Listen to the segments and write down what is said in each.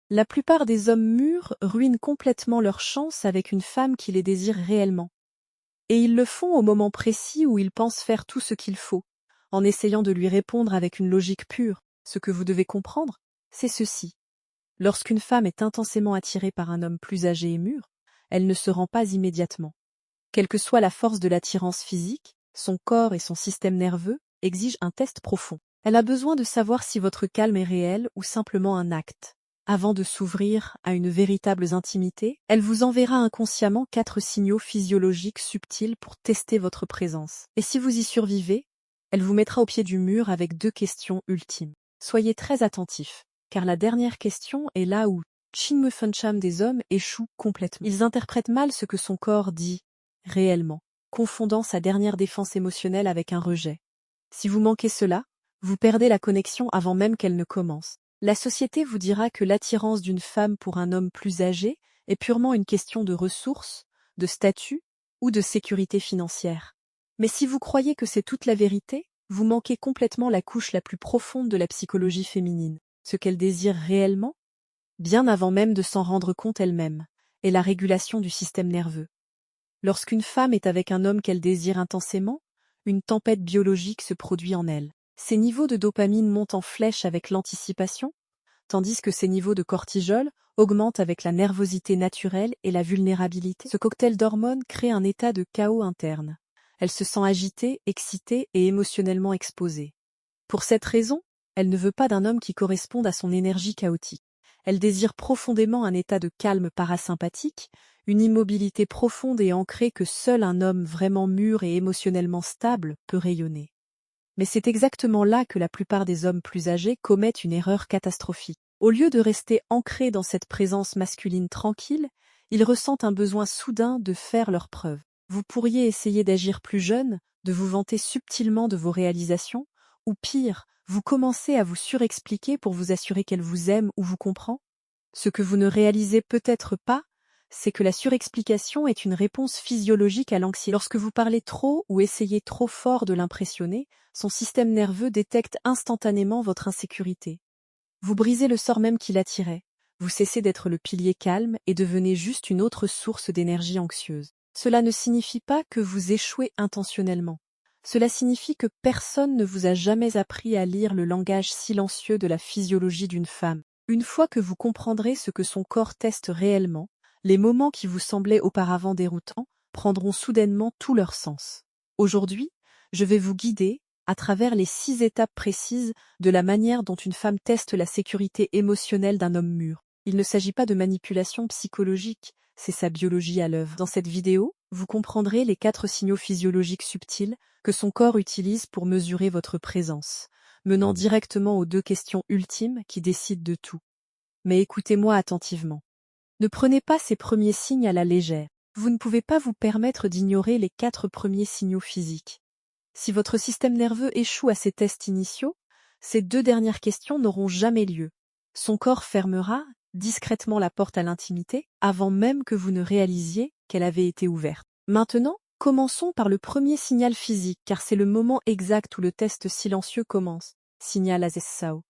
La plupart des hommes mûrs ruinent complètement leur chance avec une femme qui les désire réellement. Et ils le font au moment précis où ils pensent faire tout ce qu'il faut, en essayant de lui répondre avec une logique pure. Ce que vous devez comprendre, c'est ceci. Lorsqu'une femme est intensément attirée par un homme plus âgé et mûr, elle ne se rend pas immédiatement. Quelle que soit la force de l'attirance physique, son corps et son système nerveux exigent un test profond. Elle a besoin de savoir si votre calme est réel ou simplement un acte. Avant de s'ouvrir à une véritable intimité, elle vous enverra inconsciemment 4 signaux physiologiques subtils pour tester votre présence. Et si vous y survivez, elle vous mettra au pied du mur avec 2 questions ultimes. Soyez très attentifs, car la dernière question est là où Chinmufuncham des hommes échoue complètement. Ils interprètent mal ce que son corps dit réellement, confondant sa dernière défense émotionnelle avec un rejet. Si vous manquez cela, vous perdez la connexion avant même qu'elle ne commence. La société vous dira que l'attirance d'une femme pour un homme plus âgé est purement une question de ressources, de statut ou de sécurité financière. Mais si vous croyez que c'est toute la vérité, vous manquez complètement la couche la plus profonde de la psychologie féminine, ce qu'elle désire réellement, bien avant même de s'en rendre compte elle-même, est la régulation du système nerveux. Lorsqu'une femme est avec un homme qu'elle désire intensément, une tempête biologique se produit en elle. Ses niveaux de dopamine montent en flèche avec l'anticipation, tandis que ses niveaux de cortisol augmentent avec la nervosité naturelle et la vulnérabilité. Ce cocktail d'hormones crée un état de chaos interne. Elle se sent agitée, excitée et émotionnellement exposée. Pour cette raison, elle ne veut pas d'un homme qui corresponde à son énergie chaotique. Elle désire profondément un état de calme parasympathique, une immobilité profonde et ancrée que seul un homme vraiment mûr et émotionnellement stable peut rayonner. Mais c'est exactement là que la plupart des hommes plus âgés commettent une erreur catastrophique. Au lieu de rester ancrés dans cette présence masculine tranquille, ils ressentent un besoin soudain de faire leurs preuves. Vous pourriez essayer d'agir plus jeune, de vous vanter subtilement de vos réalisations, ou pire, vous commencez à vous surexpliquer pour vous assurer qu'elle vous aime ou vous comprend. Ce que vous ne réalisez peut-être pas, c'est que la surexplication est une réponse physiologique à l'anxiété. Lorsque vous parlez trop ou essayez trop fort de l'impressionner, son système nerveux détecte instantanément votre insécurité. Vous brisez le sort même qui l'attirait. Vous cessez d'être le pilier calme et devenez juste une autre source d'énergie anxieuse. Cela ne signifie pas que vous échouez intentionnellement. Cela signifie que personne ne vous a jamais appris à lire le langage silencieux de la physiologie d'une femme. Une fois que vous comprendrez ce que son corps teste réellement, les moments qui vous semblaient auparavant déroutants prendront soudainement tout leur sens. Aujourd'hui, je vais vous guider, à travers les 6 étapes précises de la manière dont une femme teste la sécurité émotionnelle d'un homme mûr. Il ne s'agit pas de manipulation psychologique, c'est sa biologie à l'œuvre. Dans cette vidéo, vous comprendrez les 4 signaux physiologiques subtils que son corps utilise pour mesurer votre présence, menant directement aux 2 questions ultimes qui décident de tout. Mais écoutez-moi attentivement. Ne prenez pas ces premiers signes à la légère. Vous ne pouvez pas vous permettre d'ignorer les 4 premiers signaux physiques. Si votre système nerveux échoue à ces tests initiaux, ces 2 dernières questions n'auront jamais lieu. Son corps fermera discrètement la porte à l'intimité avant même que vous ne réalisiez qu'elle avait été ouverte. Maintenant, commençons par le premier signal physique car c'est le moment exact où le test silencieux commence. Signal ASSAO.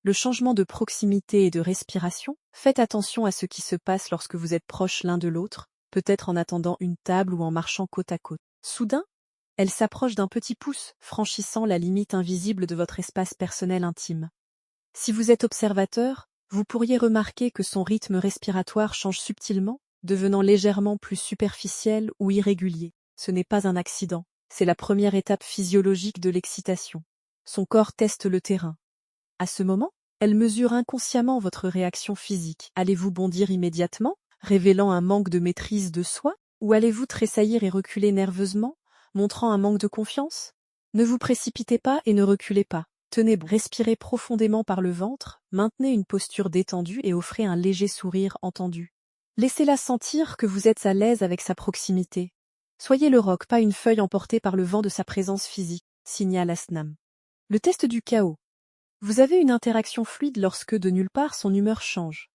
Le changement de proximité et de respiration, faites attention à ce qui se passe lorsque vous êtes proches l'un de l'autre, peut-être en attendant une table ou en marchant côte à côte. Soudain, elle s'approche d'un petit pouce, franchissant la limite invisible de votre espace personnel intime. Si vous êtes observateur, vous pourriez remarquer que son rythme respiratoire change subtilement, devenant légèrement plus superficiel ou irrégulier. Ce n'est pas un accident, c'est la première étape physiologique de l'excitation. Son corps teste le terrain. À ce moment, elle mesure inconsciemment votre réaction physique. Allez-vous bondir immédiatement, révélant un manque de maîtrise de soi, ou allez-vous tressaillir et reculer nerveusement, montrant un manque de confiance? Ne vous précipitez pas et ne reculez pas. Tenez bon, respirez profondément par le ventre, maintenez une posture détendue et offrez un léger sourire entendu. Laissez-la sentir que vous êtes à l'aise avec sa proximité. Soyez le roc, pas une feuille emportée par le vent de sa présence physique, signale Asnam. Le test du chaos. Vous avez une interaction fluide lorsque, de nulle part, son humeur change.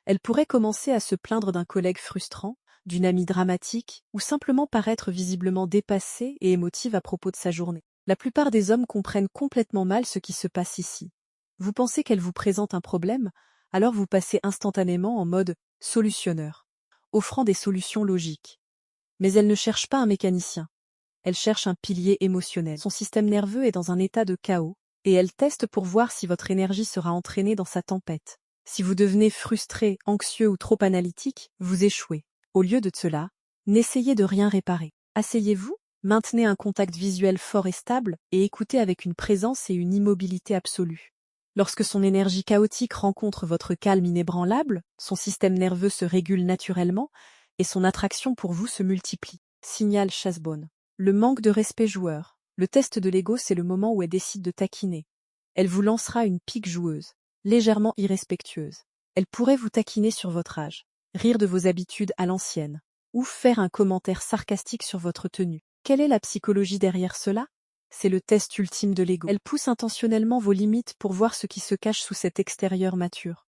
Elle pourrait commencer à se plaindre d'un collègue frustrant, d'une amie dramatique, ou simplement paraître visiblement dépassée et émotive à propos de sa journée. La plupart des hommes comprennent complètement mal ce qui se passe ici. Vous pensez qu'elle vous présente un problème, Alors vous passez instantanément en mode solutionneur, offrant des solutions logiques. Mais elle ne cherche pas un mécanicien. Elle cherche un pilier émotionnel. Son système nerveux est dans un état de chaos, et elle teste pour voir si votre énergie sera entraînée dans sa tempête. Si vous devenez frustré, anxieux ou trop analytique, vous échouez. Au lieu de cela, n'essayez de rien réparer. Asseyez-vous, maintenez un contact visuel fort et stable, et écoutez avec une présence et une immobilité absolue. Lorsque son énergie chaotique rencontre votre calme inébranlable, son système nerveux se régule naturellement, et son attraction pour vous se multiplie. Signal Chasebone. Le manque de respect joueur. Le test de l'ego, c'est le moment où elle décide de taquiner. Elle vous lancera une pique joueuse, légèrement irrespectueuse. Elle pourrait vous taquiner sur votre âge, rire de vos habitudes à l'ancienne, ou faire un commentaire sarcastique sur votre tenue. Quelle est la psychologie derrière cela? C'est le test ultime de l'ego. Elle pousse intentionnellement vos limites pour voir ce qui se cache sous cet extérieur mature.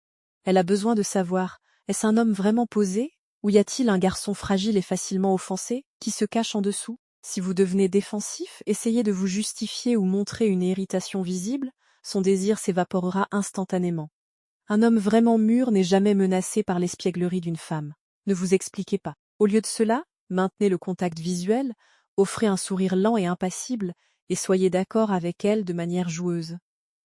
Elle a besoin de savoir, est-ce un homme vraiment posé, ou y a-t-il un garçon fragile et facilement offensé, qui se cache en dessous? Si vous devenez défensif, essayez de vous justifier ou montrer une irritation visible, son désir s'évaporera instantanément. Un homme vraiment mûr n'est jamais menacé par l'espièglerie d'une femme. Ne vous expliquez pas. Au lieu de cela, maintenez le contact visuel, offrez un sourire lent et impassible, et soyez d'accord avec elle de manière joueuse.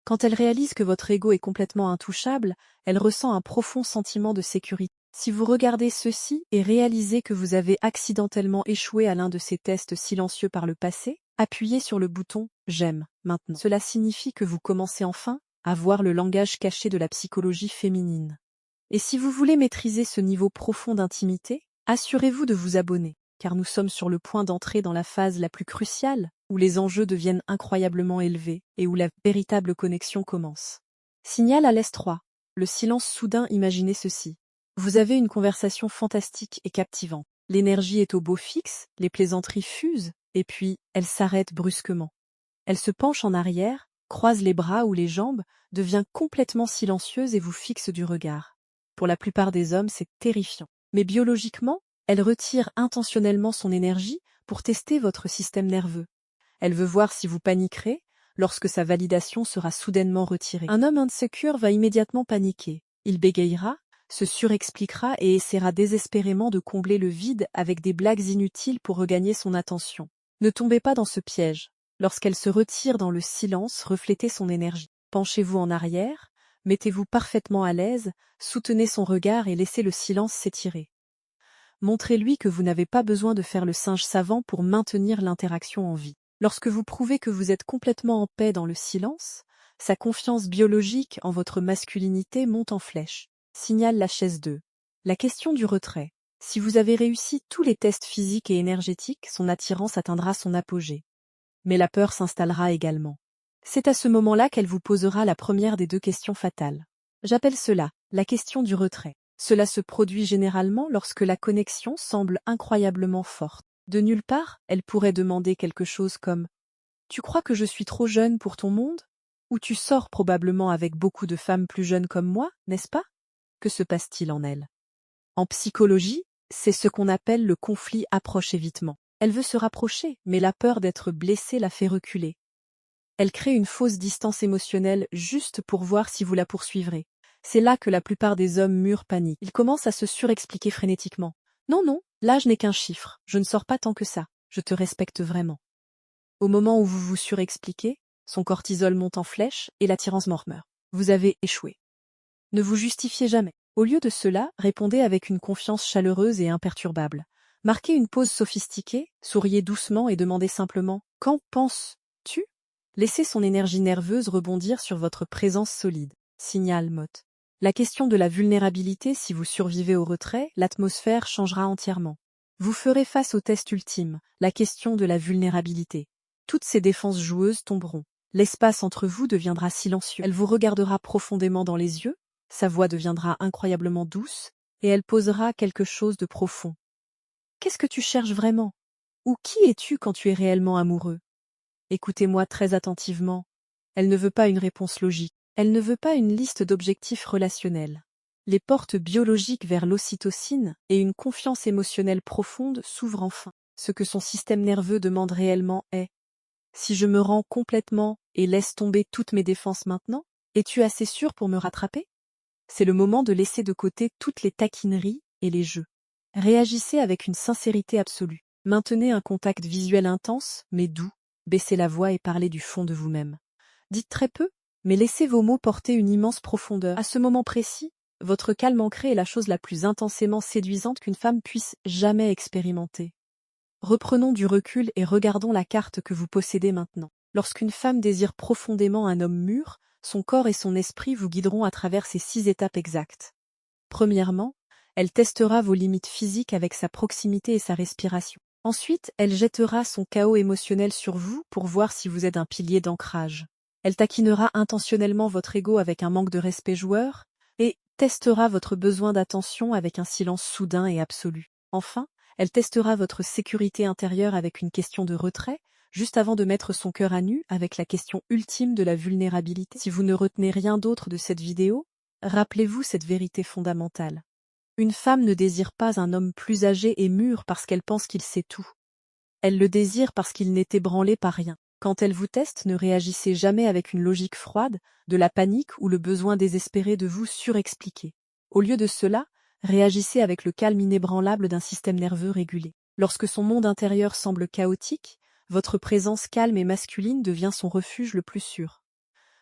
Quand elle réalise que votre ego est complètement intouchable, elle ressent un profond sentiment de sécurité. Si vous regardez ceci et réalisez que vous avez accidentellement échoué à l'un de ces tests silencieux par le passé, appuyez sur le bouton « J'aime » maintenant. Cela signifie que vous commencez enfin à voir le langage caché de la psychologie féminine. Et si vous voulez maîtriser ce niveau profond d'intimité, assurez-vous de vous abonner, car nous sommes sur le point d'entrer dans la phase la plus cruciale, où les enjeux deviennent incroyablement élevés et où la véritable connexion commence. Signal à l'S3. Le silence soudain, imaginez ceci. Vous avez une conversation fantastique et captivante. L'énergie est au beau fixe, les plaisanteries fusent, et puis, elle s'arrête brusquement. Elle se penche en arrière, croise les bras ou les jambes, devient complètement silencieuse et vous fixe du regard. Pour la plupart des hommes, c'est terrifiant. Mais biologiquement, elle retire intentionnellement son énergie pour tester votre système nerveux. Elle veut voir si vous paniquerez lorsque sa validation sera soudainement retirée. Un homme insécure va immédiatement paniquer. Il bégayera, se surexpliquera et essaiera désespérément de combler le vide avec des blagues inutiles pour regagner son attention. Ne tombez pas dans ce piège. Lorsqu'elle se retire dans le silence, reflétez son énergie. Penchez-vous en arrière, mettez-vous parfaitement à l'aise, soutenez son regard et laissez le silence s'étirer. Montrez-lui que vous n'avez pas besoin de faire le singe savant pour maintenir l'interaction en vie. Lorsque vous prouvez que vous êtes complètement en paix dans le silence, sa confiance biologique en votre masculinité monte en flèche. Signale la chaise 2. La question du retrait. Si vous avez réussi tous les tests physiques et énergétiques, son attirance atteindra son apogée. Mais la peur s'installera également. C'est à ce moment-là qu'elle vous posera la première des deux questions fatales. J'appelle cela la question du retrait. Cela se produit généralement lorsque la connexion semble incroyablement forte. De nulle part, elle pourrait demander quelque chose comme « Tu crois que je suis trop jeune pour ton monde ? Ou tu sors probablement avec beaucoup de femmes plus jeunes comme moi, n'est-ce pas ? Que se passe-t-il en elle ?» En psychologie, c'est ce qu'on appelle le conflit approche-évitement. Elle veut se rapprocher, mais la peur d'être blessée la fait reculer. Elle crée une fausse distance émotionnelle juste pour voir si vous la poursuivrez. C'est là que la plupart des hommes mûrs paniquent. Ils commencent à se surexpliquer frénétiquement. Non, non, l'âge n'est qu'un chiffre, je ne sors pas tant que ça, je te respecte vraiment. Au moment où vous vous surexpliquez, son cortisol monte en flèche et l'attirance meurt. Vous avez échoué. Ne vous justifiez jamais. Au lieu de cela, répondez avec une confiance chaleureuse et imperturbable. Marquez une pause sophistiquée, souriez doucement et demandez simplement « Qu'en penses-tu » Laissez son énergie nerveuse rebondir sur votre présence solide. Signal Mot. La question de la vulnérabilité, si vous survivez au retrait, l'atmosphère changera entièrement. Vous ferez face au test ultime, la question de la vulnérabilité. Toutes ces défenses joueuses tomberont. L'espace entre vous deviendra silencieux. Elle vous regardera profondément dans les yeux, sa voix deviendra incroyablement douce, et elle posera quelque chose de profond. Qu'est-ce que tu cherches vraiment? Ou qui es-tu quand tu es réellement amoureux? Écoutez-moi très attentivement. Elle ne veut pas une réponse logique. Elle ne veut pas une liste d'objectifs relationnels. Les portes biologiques vers l'ocytocine et une confiance émotionnelle profonde s'ouvrent enfin. Ce que son système nerveux demande réellement est « Si je me rends complètement et laisse tomber toutes mes défenses maintenant, es-tu assez sûr pour me rattraper ?» C'est le moment de laisser de côté toutes les taquineries et les jeux. Réagissez avec une sincérité absolue. Maintenez un contact visuel intense, mais doux. Baissez la voix et parlez du fond de vous-même. Dites très peu, mais laissez vos mots porter une immense profondeur. À ce moment précis, votre calme ancré est la chose la plus intensément séduisante qu'une femme puisse jamais expérimenter. Reprenons du recul et regardons la carte que vous possédez maintenant. Lorsqu'une femme désire profondément un homme mûr, son corps et son esprit vous guideront à travers ces 6 étapes exactes. Premièrement, elle testera vos limites physiques avec sa proximité et sa respiration. Ensuite, elle jettera son chaos émotionnel sur vous pour voir si vous êtes un pilier d'ancrage. Elle taquinera intentionnellement votre ego avec un manque de respect joueur et testera votre besoin d'attention avec un silence soudain et absolu. Enfin, elle testera votre sécurité intérieure avec une question de retrait, juste avant de mettre son cœur à nu avec la question ultime de la vulnérabilité. Si vous ne retenez rien d'autre de cette vidéo, rappelez-vous cette vérité fondamentale. Une femme ne désire pas un homme plus âgé et mûr parce qu'elle pense qu'il sait tout. Elle le désire parce qu'il n'est ébranlé par rien. Quand elle vous teste, ne réagissez jamais avec une logique froide, de la panique ou le besoin désespéré de vous surexpliquer. Au lieu de cela, réagissez avec le calme inébranlable d'un système nerveux régulé. Lorsque son monde intérieur semble chaotique, votre présence calme et masculine devient son refuge le plus sûr.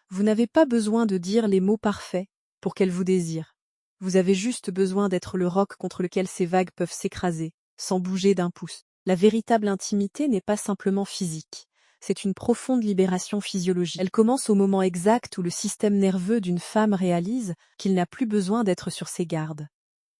Vous n'avez pas besoin de dire les mots parfaits pour qu'elle vous désire. Vous avez juste besoin d'être le roc contre lequel ces vagues peuvent s'écraser, sans bouger d'un pouce. La véritable intimité n'est pas simplement physique. C'est une profonde libération physiologique. Elle commence au moment exact où le système nerveux d'une femme réalise qu'il n'a plus besoin d'être sur ses gardes.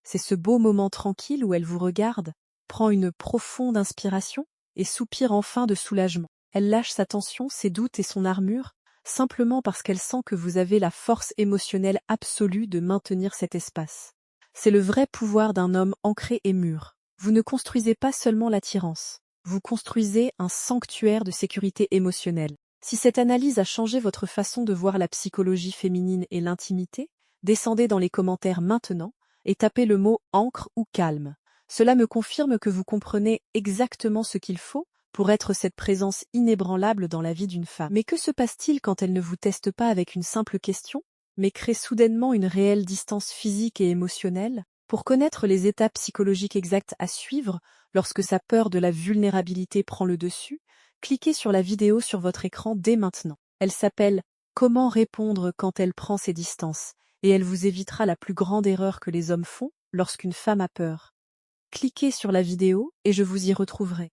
C'est ce beau moment tranquille où elle vous regarde, prend une profonde inspiration et soupire enfin de soulagement. Elle lâche sa tension, ses doutes et son armure, simplement parce qu'elle sent que vous avez la force émotionnelle absolue de maintenir cet espace. C'est le vrai pouvoir d'un homme ancré et mûr. Vous ne construisez pas seulement l'attirance, vous construisez un sanctuaire de sécurité émotionnelle. Si cette analyse a changé votre façon de voir la psychologie féminine et l'intimité, descendez dans les commentaires maintenant et tapez le mot ancre ou calme. Cela me confirme que vous comprenez exactement ce qu'il faut pour être cette présence inébranlable dans la vie d'une femme. Mais que se passe-t-il quand elle ne vous teste pas avec une simple question, mais crée soudainement une réelle distance physique et émotionnelle? Pour connaître les étapes psychologiques exactes à suivre lorsque sa peur de la vulnérabilité prend le dessus, cliquez sur la vidéo sur votre écran dès maintenant. Elle s'appelle « Comment répondre quand elle prend ses distances » et elle vous évitera la plus grande erreur que les hommes font lorsqu'une femme a peur. Cliquez sur la vidéo et je vous y retrouverai.